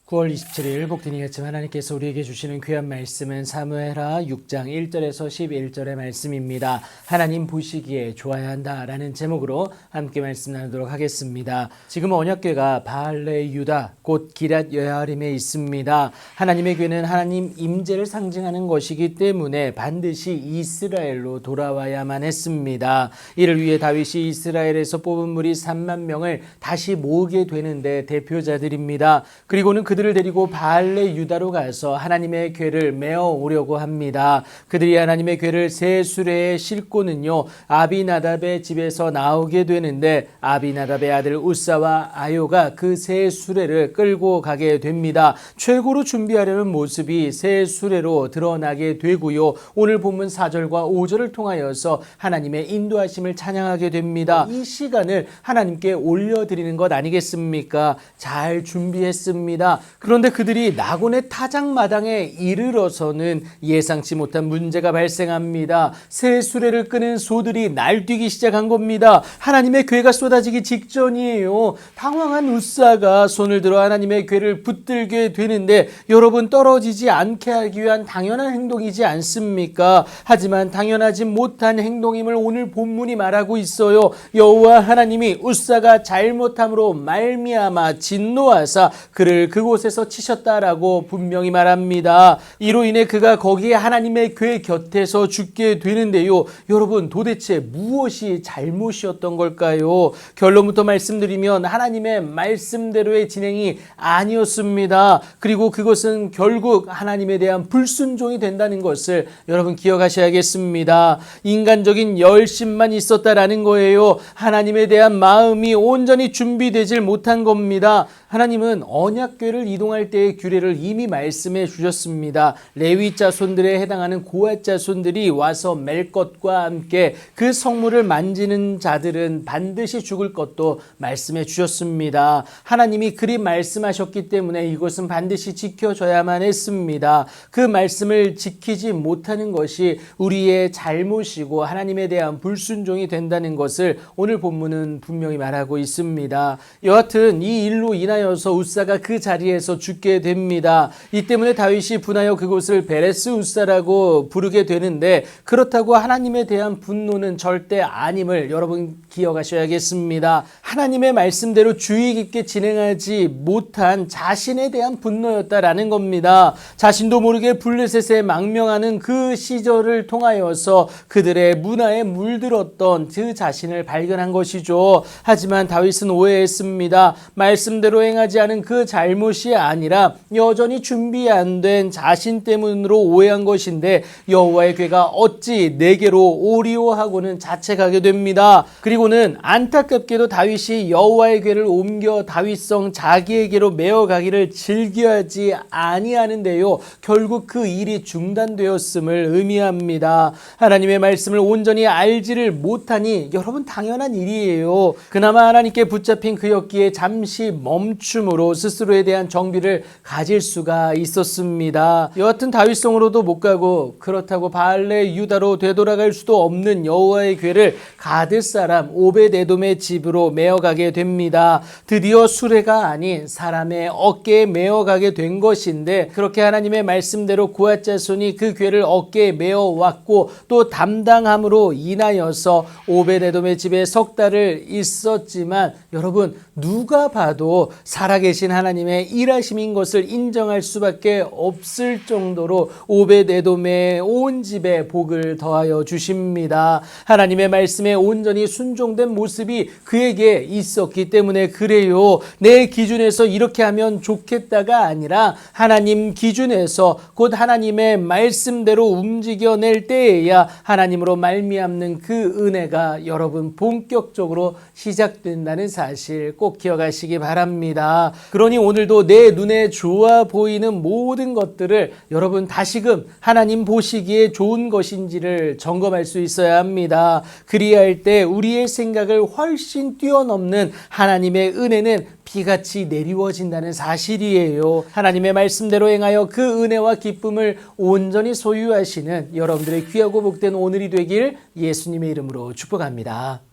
9월 27일 복되니 아침 하나님께서 우리에게 주시는 귀한 말씀은 사무엘하 6장 1절에서 11절의 말씀입니다. 하나님 보시기에 좋아야 한다라는 제목으로 함께 말씀 나누도록 하겠습니다. 지금 언약궤가 바알레 유다 곧 기랏 여야림에 있습니다. 하나님의 궤는 하나님 임재를 상징하는 것이기 때문에 반드시 이스라엘로 돌아와야만 했습니다. 이를 위해 다윗이 이스라엘에서 뽑은 무리 3만 명을 다시 모으게 되는데 대표자들입니다. 그리고는 그들을 데리고 바알레 유다로 가서 하나님의 궤를 메어 오려고 합니다. 그들이 하나님의 궤를 새 수레에 싣고는요 아비나답의 집에서 나오게 되는데 아비나답의 아들 우사와 아요가 그 새 수레를 끌고 가게 됩니다. 최고로 준비하려는 모습이 새 수레로 드러나게 되고요. 오늘 본문 4절과 5절을 통하여서 하나님의 인도하심을 찬양하게 됩니다. 이 시간을 하나님께 올려드리는 것 아니겠습니까? 잘 준비했습니다. 그런데 그들이 나곤의 타작마당에 이르러서는 예상치 못한 문제가 발생합니다. 새 수레를 끄는 소들이 날뛰기 시작한 겁니다. 하나님의 궤가 쏟아지기 직전이에요. 당황한 우사가 손을 들어 하나님의 궤를 붙들게 되는데 여러분 떨어지지 않게 하기 위한 당연한 행동이지 않습니까? 하지만 당연하지 못한 행동임을 오늘 본문이 말하고 있어요. 여호와 하나님이 우사가 잘못함으로 말미암아 진노하사 그를 그곳에서 치셨다라고 분명히 말합니다. 이로 인해 그가 거기에 하나님의 궤 곁에서 죽게 되는데요. 여러분 도대체 무엇이 잘못이었던 걸까요? 결론부터 말씀드리면 하나님의 말씀대로의 진행이 아니었습니다. 그리고 그것은 결국 하나님에 대한 불순종이 된다는 것을 여러분 기억하셔야겠습니다. 인간적인 열심만 있었다라는 거예요. 하나님에 대한 마음이 온전히 준비되질 못한 겁니다. 하나님은 언약궤를 이동할 때의 규례를 이미 말씀해 주셨습니다. 레위 자손들에 해당하는 고앗 자손들이 와서 맬 것과 함께 그 성물을 만지는 자들은 반드시 죽을 것도 말씀해 주셨습니다. 하나님이 그리 말씀하셨기 때문에 이것은 반드시 지켜져야만 했습니다. 그 말씀을 지키지 못하는 것이 우리의 잘못이고 하나님에 대한 불순종이 된다는 것을 오늘 본문은 분명히 말하고 있습니다. 여하튼 이 일로 인하여서 우사가 그 자리에서 죽게 됩니다. 이 때문에 다윗이 분하여 그곳을 베레스 우사라고 부르게 되는데 그렇다고 하나님에 대한 분노는 절대 아님을 여러분 기억하셔야겠습니다. 하나님의 말씀대로 주의 깊게 진행하지 못한 자신에 대한 분노였다라는 겁니다. 자신도 모르게 블레셋에 망명하는 그 시절을 통하여서 그들의 문화에 물들었던 그 자신을 발견한 것이죠. 하지만 다윗은 오해했습니다. 말씀대로 행하지 않은 그 잘못이 아니라 여전히 준비 안 된 자신 때문으로 오해한 것인데 여호와의 궤가 어찌 내게로 오리오 하고는 자책하게 됩니다. 그리고는 안타깝게도 다윗이 여호와의 궤를 옮겨 다윗성 자기에게로 메어가기를 즐겨하지 아니하는데요. 결국 그 일이 중단되었음을 의미합니다. 하나님의 말씀을 온전히 알지를 못하니 여러분 당연한 일이에요. 그나마 하나님께 붙잡힌 그였기에 잠시 멈춤으로 스스로에 대한 정비를 가질 수가 있었습니다. 여하튼 다윗성으로도 못 가고 그렇다고 바알레 유다로 되돌아갈 수도 없는 여호와의 궤를 가드 사람 오벳에돔의 집으로 메어가게 됩니다. 드디어 수레가 아닌 사람의 어깨에 메어가게 된 것인데 그렇게 하나님의 말씀대로 고앗 자손이 그 궤를 어깨에 메어왔고 또 담당함으로 인하여서 오벳에돔의 집에 석 달을 있었지만 여러분 누가 봐도 살아계신 하나님의 일하심인 것을 인정할 수밖에 없을 정도로 오벳에돔의 온 집에 복을 더하여 주십니다. 하나님의 말씀에 온전히 순종된 모습이 그에게 있었기 때문에 그래요. 내 기준에서 이렇게 하면 좋겠다가 아니라 하나님 기준에서 곧 하나님의 말씀대로 움직여낼 때에야 하나님으로 말미암는 그 은혜가 여러분 본격적으로 시작된다는 사실 꼭 기억하시기 바랍니다. 그러니 오늘도 내 눈에 좋아 보이는 모든 것들을 여러분 다시금 하나님 보시기에 좋은 것인지를 점검할 수 있어야 합니다. 그리할 때 우리의 생각을 훨씬 뛰어넘는 하나님의 은혜는 비같이 내리워진다는 사실이에요. 하나님의 말씀대로 행하여 그 은혜와 기쁨을 온전히 소유하시는 여러분들의 귀하고 복된 오늘이 되길 예수님의 이름으로 축복합니다.